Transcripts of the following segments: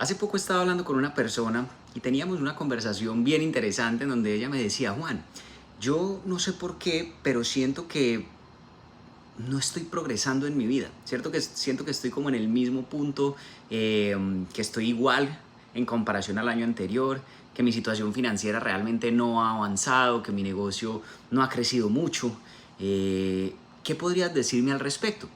Hace poco estaba hablando con una persona y teníamos una conversación bien interesante en donde ella me decía: Juan, yo no sé por qué, pero siento que no estoy progresando en mi vida, ¿cierto? Que siento que estoy como en el mismo punto, que estoy igual en comparación al año anterior, que mi situación financiera realmente no ha avanzado, que mi negocio no ha crecido mucho. ¿Qué podrías decirme al respecto?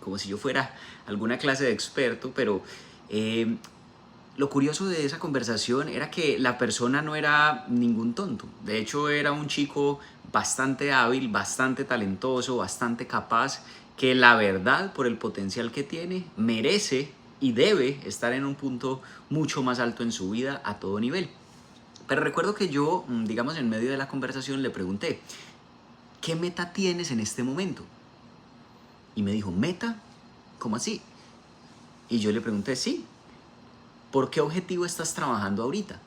Como si yo fuera alguna clase de experto, pero eh, lo curioso de esa conversación era que la persona no era ningún tonto. De hecho, era un chico bastante hábil, bastante talentoso, bastante capaz, que la verdad, por el potencial que tiene, merece y debe estar en un punto mucho más alto en su vida a todo nivel. Pero recuerdo que yo, digamos, en medio de la conversación le pregunté: ¿qué meta tienes en este momento? Y me dijo: ¿meta? ¿Cómo así? Y yo le pregunté: sí, ¿por qué objetivo estás trabajando ahorita?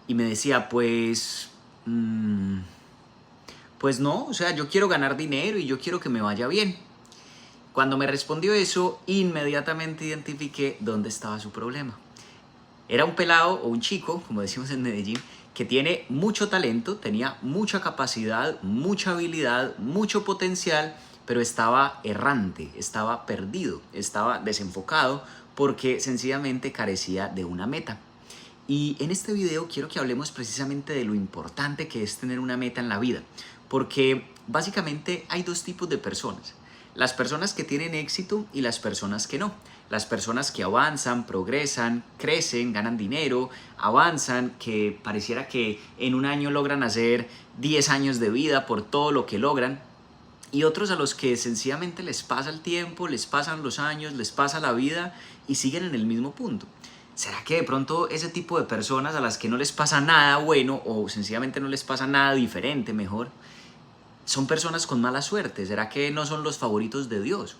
Y me decía: pues no, o sea, yo quiero ganar dinero y yo quiero que me vaya bien. Cuando me respondió eso, inmediatamente identifiqué dónde estaba su problema. Era un pelado o un chico, como decimos en Medellín, que tiene mucho talento, tenía mucha capacidad, mucha habilidad, mucho potencial, pero estaba errante, estaba perdido, estaba desenfocado porque sencillamente carecía de una meta. Y en este video quiero que hablemos precisamente de lo importante que es tener una meta en la vida, porque básicamente hay dos tipos de personas: las personas que tienen éxito y las personas que no. Las personas que avanzan, progresan, crecen, ganan dinero, avanzan, que pareciera que en un año logran hacer 10 años de vida por todo lo que logran, y otros a los que sencillamente les pasa el tiempo, les pasan los años, les pasa la vida y siguen en el mismo punto. ¿Será que de pronto ese tipo de personas a las que no les pasa nada bueno o sencillamente no les pasa nada diferente, mejor, son personas con mala suerte? ¿Será que no son los favoritos de Dios?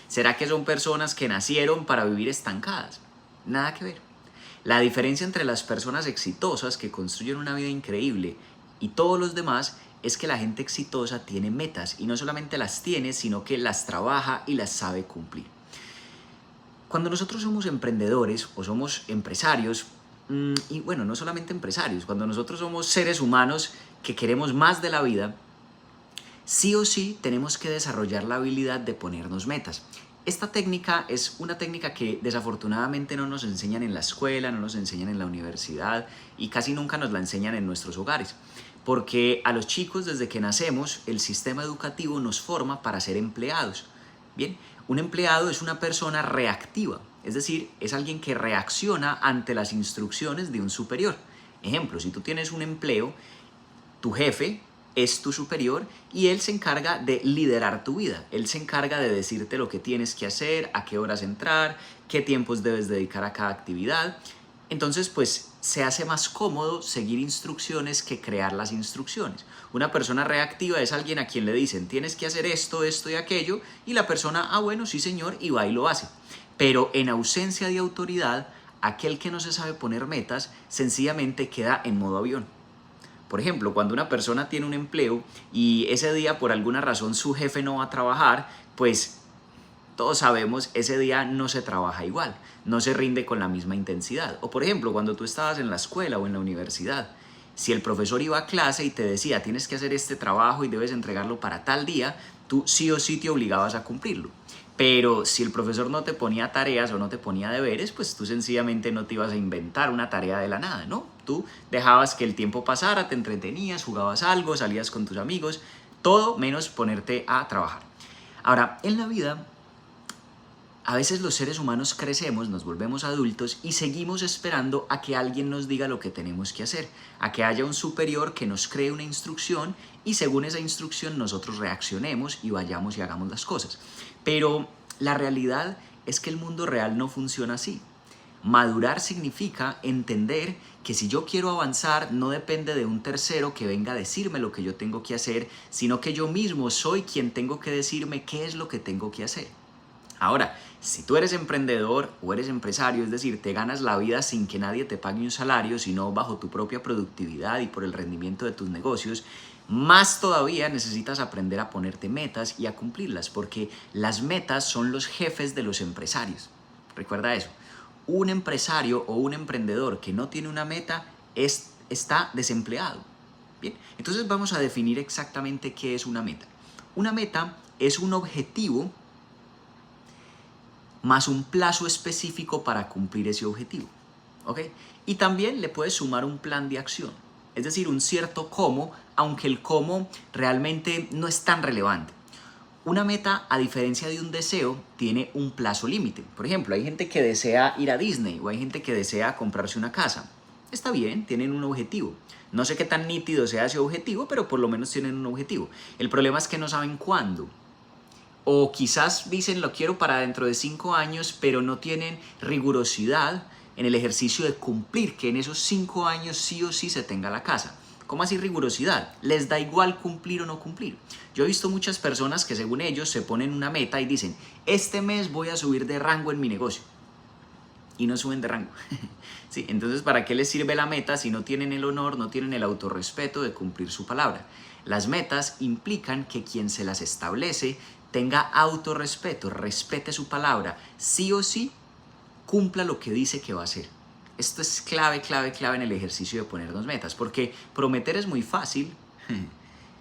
¿Será que son personas que nacieron para vivir estancadas? Nada que ver. La diferencia entre las personas exitosas que construyen una vida increíble y todos los demás es que la gente exitosa tiene metas, y no solamente las tiene, sino que las trabaja y las sabe cumplir. Cuando nosotros somos emprendedores o somos empresarios, y bueno, no solamente empresarios, cuando nosotros somos seres humanos que queremos más de la vida, sí o sí tenemos que desarrollar la habilidad de ponernos metas. Esta técnica es una técnica que desafortunadamente no nos enseñan en la escuela, no nos enseñan en la universidad y casi nunca nos la enseñan en nuestros hogares. Porque a los chicos, desde que nacemos, el sistema educativo nos forma para ser empleados. Bien, un empleado es una persona reactiva, es decir, es alguien que reacciona ante las instrucciones de un superior. Ejemplo: si tú tienes un empleo, tu jefe es tu superior y él se encarga de liderar tu vida. Él se encarga de decirte lo que tienes que hacer, a qué horas entrar, qué tiempos debes dedicar a cada actividad. Entonces, pues se hace más cómodo seguir instrucciones que crear las instrucciones. Una persona reactiva es alguien a quien le dicen: tienes que hacer esto, esto y aquello, y la persona: ah, bueno, sí señor, y va y lo hace. Pero en ausencia de autoridad, aquel que no se sabe poner metas sencillamente queda en modo avión. Por ejemplo, cuando una persona tiene un empleo y ese día por alguna razón su jefe no va a trabajar, pues todos sabemos, ese día no se trabaja igual, no se rinde con la misma intensidad. O por ejemplo, cuando tú estabas en la escuela o en la universidad, si el profesor iba a clase y te decía: tienes que hacer este trabajo y debes entregarlo para tal día, tú sí o sí te obligabas a cumplirlo. Pero si el profesor no te ponía tareas o no te ponía deberes, pues tú sencillamente no te ibas a inventar una tarea de la nada, ¿no? Tú dejabas que el tiempo pasara, te entretenías, jugabas algo, salías con tus amigos, todo menos ponerte a trabajar. Ahora, en la vida, a veces los seres humanos crecemos, nos volvemos adultos y seguimos esperando a que alguien nos diga lo que tenemos que hacer, a que haya un superior que nos cree una instrucción y según esa instrucción nosotros reaccionemos y vayamos y hagamos las cosas. Pero la realidad es que el mundo real no funciona así. Madurar significa entender que si yo quiero avanzar no depende de un tercero que venga a decirme lo que yo tengo que hacer, sino que yo mismo soy quien tengo que decirme qué es lo que tengo que hacer. Ahora, si tú eres emprendedor o eres empresario, es decir, te ganas la vida sin que nadie te pague un salario, sino bajo tu propia productividad y por el rendimiento de tus negocios, más todavía necesitas aprender a ponerte metas y a cumplirlas, porque las metas son los jefes de los empresarios. Recuerda eso. un empresario o un emprendedor que no tiene una meta está desempleado. Bien, entonces vamos a definir exactamente qué es una meta. Una meta es un objetivo más un plazo específico para cumplir ese objetivo. ¿Ok? Y también le puedes sumar un plan de acción, es decir, un cierto cómo, aunque el cómo realmente no es tan relevante. Una meta, a diferencia de un deseo, tiene un plazo límite. Por ejemplo, hay gente que desea ir a Disney o hay gente que desea comprarse una casa. Está bien, tienen un objetivo. No sé qué tan nítido sea ese objetivo, pero por lo menos tienen un objetivo. El problema es que no saben cuándo. O quizás dicen lo quiero para dentro de 5 años, pero no tienen rigurosidad en el ejercicio de cumplir que en esos 5 años sí o sí se tenga la casa. ¿Cómo así rigurosidad? Les da igual cumplir o no cumplir. Yo he visto muchas personas que según ellos se ponen una meta y dicen, este mes voy a subir de rango en mi negocio. Y no suben de rango. Sí, entonces, ¿para qué les sirve la meta si no tienen el honor, no tienen el autorrespeto de cumplir su palabra? Las metas implican que quien se las establece tenga autorrespeto, respete su palabra, sí o sí cumpla lo que dice que va a hacer. Esto es clave en el ejercicio de ponernos metas, porque prometer es muy fácil,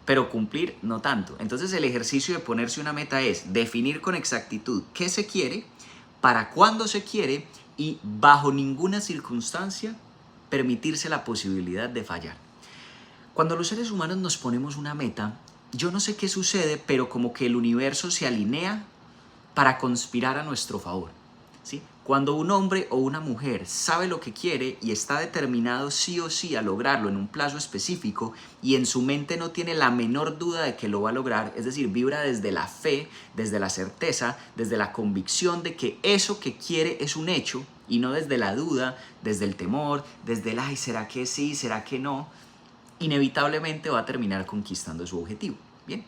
pero cumplir no tanto. Entonces el ejercicio de ponerse una meta es definir con exactitud qué se quiere, para cuándo se quiere y bajo ninguna circunstancia permitirse la posibilidad de fallar. Cuando los seres humanos nos ponemos una meta, yo no sé qué sucede, pero como que el universo se alinea para conspirar a nuestro favor, ¿sí? Cuando un hombre o una mujer sabe lo que quiere y está determinado sí o sí a lograrlo en un plazo específico y en su mente no tiene la menor duda de que lo va a lograr, es decir, vibra desde la fe, desde la certeza, desde la convicción de que eso que quiere es un hecho y no desde la duda, desde el temor, desde el ay, ¿será que sí? ¿Será que no? Inevitablemente va a terminar conquistando su objetivo. Bien.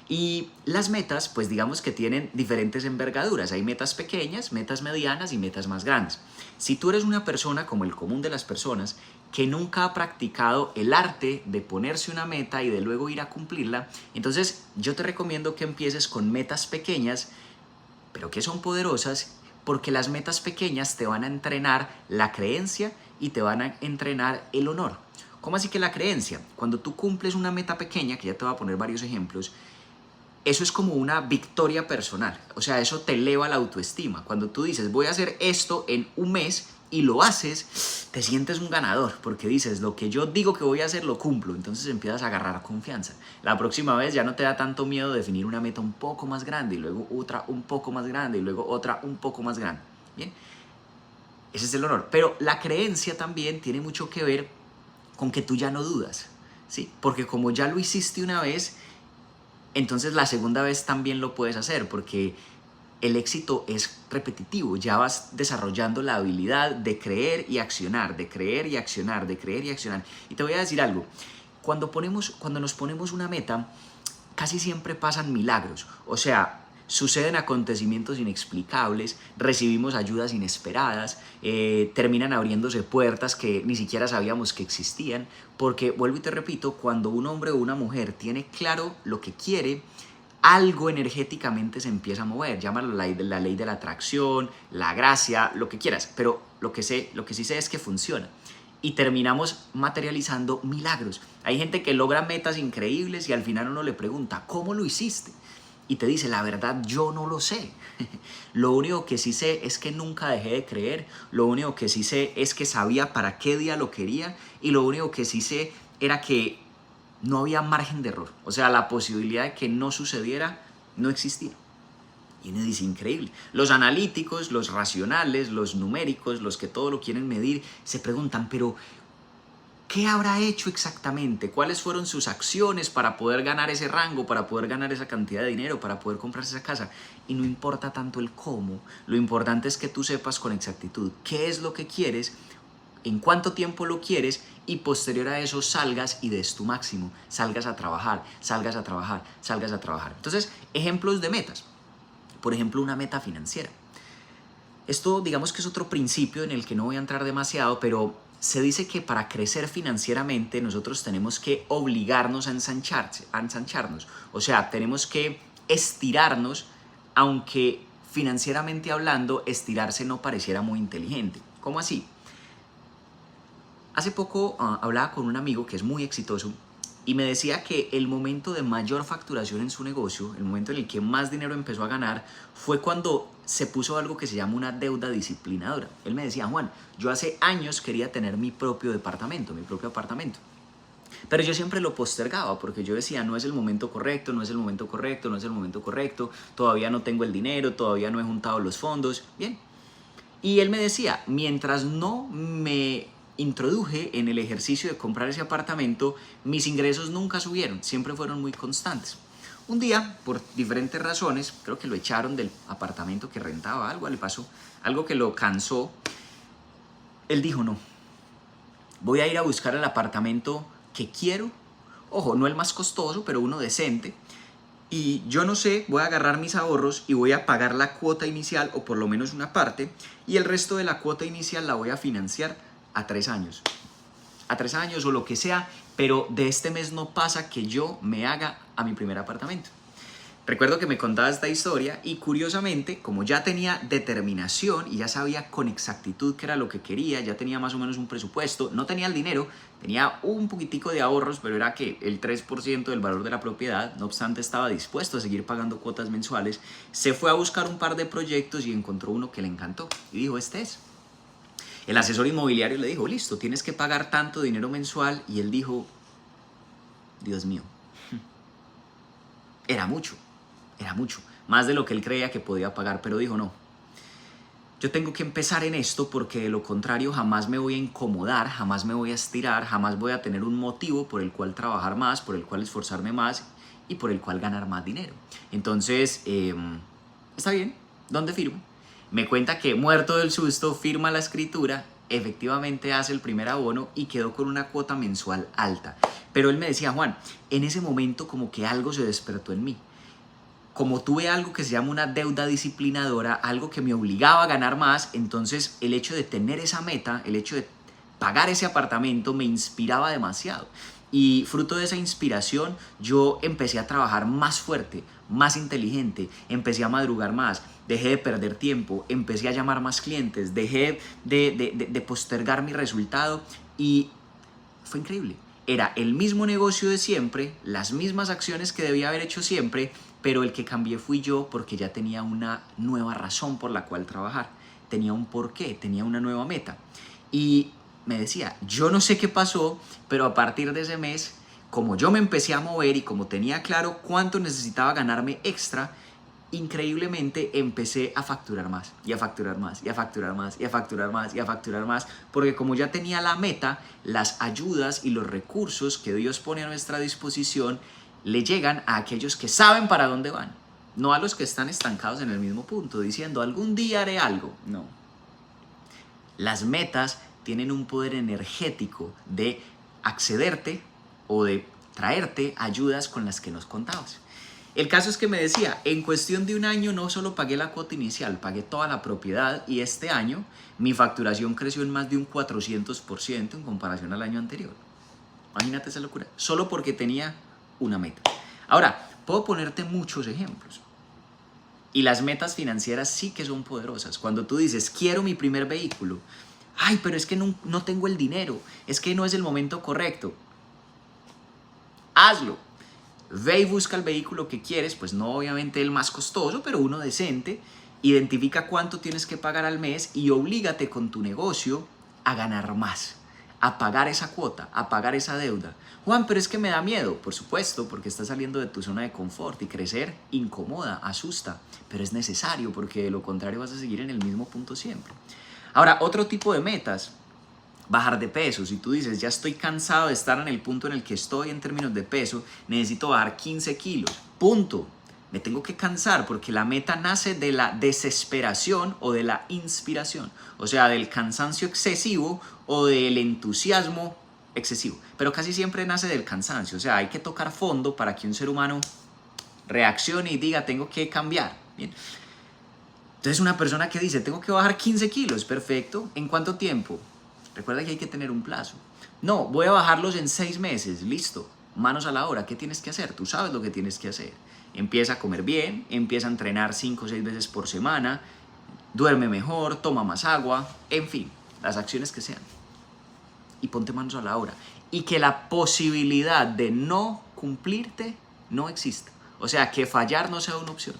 Y las metas, pues digamos que tienen diferentes envergaduras. Hay metas pequeñas, metas medianas y metas más grandes. Si tú eres una persona como el común de las personas que nunca ha practicado el arte de ponerse una meta y de luego ir a cumplirla, entonces yo te recomiendo que empieces con metas pequeñas, pero que son poderosas, porque las metas pequeñas te van a entrenar la creencia y te van a entrenar el honor. ¿Cómo así que la creencia? Cuando tú cumples una meta pequeña, que ya te voy a poner varios ejemplos, eso es como una victoria personal. O sea, eso te eleva la autoestima. Cuando tú dices, voy a hacer esto en un mes y lo haces, te sientes un ganador porque dices, lo que yo digo que voy a hacer lo cumplo. Entonces empiezas a agarrar confianza. La próxima vez ya no te da tanto miedo definir una meta un poco más grande y luego otra un poco más grande y luego otra un poco más grande. Bien, ese es el honor. Pero la creencia también tiene mucho que ver con que tú ya no dudas, ¿sí? Porque como ya lo hiciste una vez, entonces la segunda vez también lo puedes hacer, porque el éxito es repetitivo, ya vas desarrollando la habilidad de creer y accionar, de creer y accionar, de creer y accionar. Y te voy a decir algo, cuando nos ponemos una meta, casi siempre pasan milagros, o sea, suceden acontecimientos inexplicables, recibimos ayudas inesperadas, terminan abriéndose puertas que ni siquiera sabíamos que existían, porque, vuelvo y te repito, cuando un hombre o una mujer tiene claro lo que quiere, algo energéticamente se empieza a mover, llámalo la ley de la atracción, la gracia, lo que quieras, pero lo que sí sé es que funciona. Y terminamos materializando milagros. Hay gente que logra metas increíbles y al final uno le pregunta, ¿cómo lo hiciste? Y te dice, la verdad, yo no lo sé. Lo único que sí sé es que nunca dejé de creer. Lo único que sí sé es que sabía para qué día lo quería. Y lo único que sí sé era que no había margen de error. O sea, la posibilidad de que no sucediera no existía. Y uno dice, increíble. Los analíticos, los racionales, los numéricos, los que todo lo quieren medir, se preguntan, pero ¿qué habrá hecho exactamente? ¿Cuáles fueron sus acciones para poder ganar ese rango, para poder ganar esa cantidad de dinero, para poder comprarse esa casa? Y no importa tanto el cómo, lo importante es que tú sepas con exactitud qué es lo que quieres, en cuánto tiempo lo quieres y posterior a eso salgas y des tu máximo, salgas a trabajar, salgas a trabajar, salgas a trabajar. Entonces, ejemplos de metas. Por ejemplo, una meta financiera. Esto digamos que es otro principio en el que no voy a entrar demasiado, pero se dice que para crecer financieramente nosotros tenemos que obligarnos a ensancharnos. O sea, tenemos que estirarnos, aunque financieramente hablando estirarse no pareciera muy inteligente. ¿Cómo así? Hace poco hablaba con un amigo que es muy exitoso y me decía que el momento de mayor facturación en su negocio, el momento en el que más dinero empezó a ganar, fue cuando se puso algo que se llama una deuda disciplinadora. Él me decía: Juan, yo hace años quería tener mi propio departamento, mi propio apartamento. Pero yo siempre lo postergaba porque yo decía: no es el momento correcto, no es el momento correcto, no es el momento correcto, todavía no tengo el dinero, todavía no he juntado los fondos. Bien. Y él me decía: mientras no me introduje en el ejercicio de comprar ese apartamento, mis ingresos nunca subieron, siempre fueron muy constantes. Un día, por diferentes razones, creo que lo echaron del apartamento que rentaba, algo le pasó, algo que lo cansó. Él dijo: no, voy a ir a buscar el apartamento que quiero, ojo, no el más costoso, pero uno decente, y yo no sé, voy a agarrar mis ahorros y voy a pagar la cuota inicial, o por lo menos una parte, y el resto de la cuota inicial la voy a financiar a 3 años. A 3 años o lo que sea, pero de este mes no pasa que yo me haga a mi primer apartamento. Recuerdo que me contaba esta historia y curiosamente, como ya tenía determinación y ya sabía con exactitud qué era lo que quería, ya tenía más o menos un presupuesto, no tenía el dinero, tenía un poquitico de ahorros, pero era que el 3% del valor de la propiedad, no obstante estaba dispuesto a seguir pagando cuotas mensuales, se fue a buscar un par de proyectos y encontró uno que le encantó y dijo: este es. El asesor inmobiliario le dijo: listo, tienes que pagar tanto dinero mensual, y él dijo: Dios mío, era mucho, más de lo que él creía que podía pagar, pero dijo: no, yo tengo que empezar en esto porque de lo contrario jamás me voy a incomodar, jamás me voy a estirar, jamás voy a tener un motivo por el cual trabajar más, por el cual esforzarme más y por el cual ganar más dinero. Entonces, está bien, ¿dónde firmo? Me cuenta que, muerto del susto, firma la escritura, efectivamente hace el primer abono y quedó con una cuota mensual alta. Pero él me decía: Juan, en ese momento como que algo se despertó en mí. Como tuve algo que se llama una deuda disciplinadora, algo que me obligaba a ganar más, entonces el hecho de tener esa meta, el hecho de pagar ese apartamento me inspiraba demasiado. Y fruto de esa inspiración yo empecé a trabajar más fuerte, más inteligente, empecé a madrugar más, dejé de perder tiempo, empecé a llamar más clientes, dejé de postergar mi resultado y fue increíble. Era el mismo negocio de siempre, las mismas acciones que debía haber hecho siempre, pero el que cambié fui yo porque ya tenía una nueva razón por la cual trabajar, tenía un porqué, tenía una nueva meta. Y me decía: yo no sé qué pasó, pero a partir de ese mes, como yo me empecé a mover y como tenía claro cuánto necesitaba ganarme extra, increíblemente empecé a facturar más y a facturar más y a facturar más y a facturar más y a facturar más, porque como ya tenía la meta, las ayudas y los recursos que Dios pone a nuestra disposición le llegan a aquellos que saben para dónde van, no a los que están estancados en el mismo punto diciendo: algún día haré algo. No, las metas tienen un poder energético de accederte o de traerte ayudas con las que nos contabas. El caso es que me decía: en cuestión de un año no solo pagué la cuota inicial, pagué toda la propiedad, y este año mi facturación creció en más de un 400% en comparación al año anterior. Imagínate esa locura, solo porque tenía una meta. Ahora, puedo ponerte muchos ejemplos. Y las metas financieras sí que son poderosas. Cuando tú dices: quiero mi primer vehículo, ay, pero es que no tengo el dinero, es que no es el momento correcto. Hazlo. Ve y busca el vehículo que quieres, pues no obviamente el más costoso, pero uno decente. Identifica cuánto tienes que pagar al mes y oblígate con tu negocio a ganar más, a pagar esa cuota, a pagar esa deuda. Juan, pero es que me da miedo. Por supuesto, porque estás saliendo de tu zona de confort, y crecer incomoda, asusta, pero es necesario porque de lo contrario vas a seguir en el mismo punto siempre. Ahora, otro tipo de metas: bajar de peso. Si tú dices: ya estoy cansado de estar en el punto en el que estoy en términos de peso, necesito bajar 15 kilos, punto. Me tengo que cansar, porque la meta nace de la desesperación o de la inspiración, o sea, del cansancio excesivo o del entusiasmo excesivo, pero casi siempre nace del cansancio. O sea, hay que tocar fondo para que un ser humano reaccione y diga: tengo que cambiar. Bien. Entonces, una persona que dice: tengo que bajar 15 kilos, perfecto, ¿en cuánto tiempo? Recuerda que hay que tener un plazo. No, voy a bajarlos en 6 meses, listo, manos a la obra. ¿Qué tienes que hacer? Tú sabes lo que tienes que hacer. Empieza a comer bien, empieza a entrenar 5 o 6 veces por semana, duerme mejor, toma más agua, en fin. las acciones que sean. Y ponte manos a la obra. Y que la posibilidad de no cumplirte no exista. O sea, que fallar no sea una opción.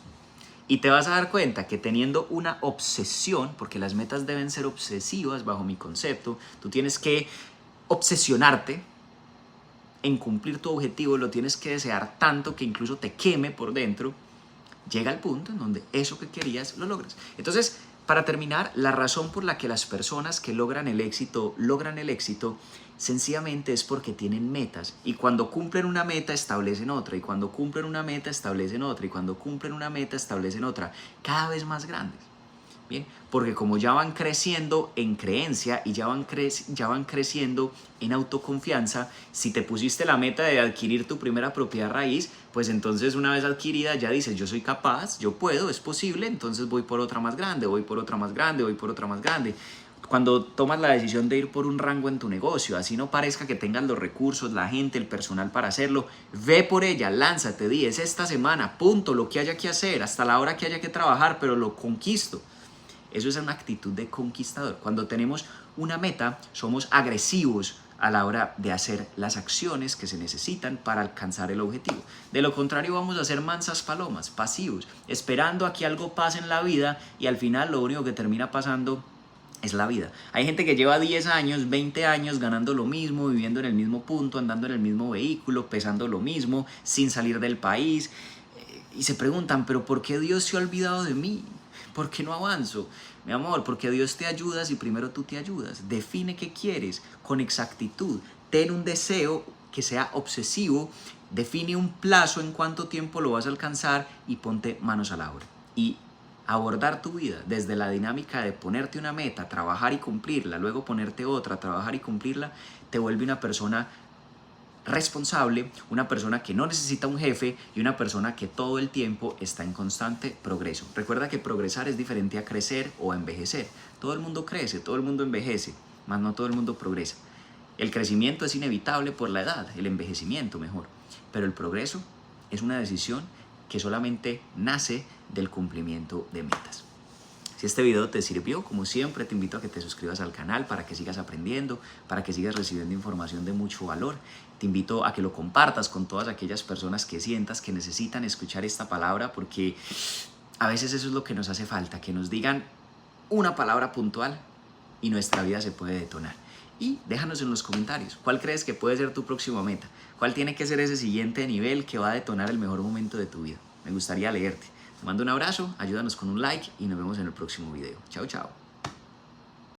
Y te vas a dar cuenta que teniendo una obsesión, porque las metas deben ser obsesivas bajo mi concepto, tú tienes que obsesionarte en cumplir tu objetivo, lo tienes que desear tanto que incluso te queme por dentro, llega el punto en donde eso que querías lo logras. Entonces, para terminar, la razón por la que las personas que logran el éxito, sencillamente es porque tienen metas. Y cuando cumplen una meta, establecen otra. Y cuando cumplen una meta, establecen otra. Y cuando cumplen una meta, establecen otra. Cada vez más grandes. Bien, porque como ya van creciendo en creencia y ya van creciendo en autoconfianza, si te pusiste la meta de adquirir tu primera propiedad raíz, pues entonces una vez adquirida ya dices, yo soy capaz, yo puedo, es posible, entonces voy por otra más grande, voy por otra más grande, voy por otra más grande. Cuando tomas la decisión de ir por un rango en tu negocio, así no parezca que tengas los recursos, la gente, el personal para hacerlo, ve por ella, lánzate, di, es esta semana, punto, lo que haya que hacer, hasta la hora que haya que trabajar, pero lo conquisto. Eso es una actitud de conquistador. Cuando tenemos una meta, somos agresivos a la hora de hacer las acciones que se necesitan para alcanzar el objetivo. De lo contrario, vamos a ser mansas palomas, pasivos, esperando a que algo pase en la vida y al final lo único que termina pasando es la vida. Hay gente que lleva 10 años, 20 años ganando lo mismo, viviendo en el mismo punto, andando en el mismo vehículo, pesando lo mismo, sin salir del país. Y se preguntan, ¿pero por qué Dios se ha olvidado de mí? ¿Por qué no avanzo? Mi amor, porque Dios te ayuda si primero tú te ayudas. Define qué quieres con exactitud. Ten un deseo que sea obsesivo. Define un plazo en cuánto tiempo lo vas a alcanzar y ponte manos a la obra. Y abordar tu vida desde la dinámica de ponerte una meta, trabajar y cumplirla, luego ponerte otra, trabajar y cumplirla, te vuelve una persona responsable, una persona que no necesita un jefe y una persona que todo el tiempo está en constante progreso. Recuerda que progresar es diferente a crecer o a envejecer. Todo el mundo crece, todo el mundo envejece, mas no todo el mundo progresa. El crecimiento es inevitable por la edad, el envejecimiento mejor, pero el progreso es una decisión que solamente nace del cumplimiento de metas. Si este video te sirvió, como siempre, te invito a que te suscribas al canal para que sigas aprendiendo, para que sigas recibiendo información de mucho valor. Te invito a que lo compartas con todas aquellas personas que sientas que necesitan escuchar esta palabra, porque a veces eso es lo que nos hace falta, que nos digan una palabra puntual y nuestra vida se puede detonar. Y déjanos en los comentarios, ¿cuál crees que puede ser tu próxima meta? ¿Cuál tiene que ser ese siguiente nivel que va a detonar el mejor momento de tu vida? Me gustaría leerte. Te mando un abrazo, ayúdanos con un like y nos vemos en el próximo video. Chao, chao.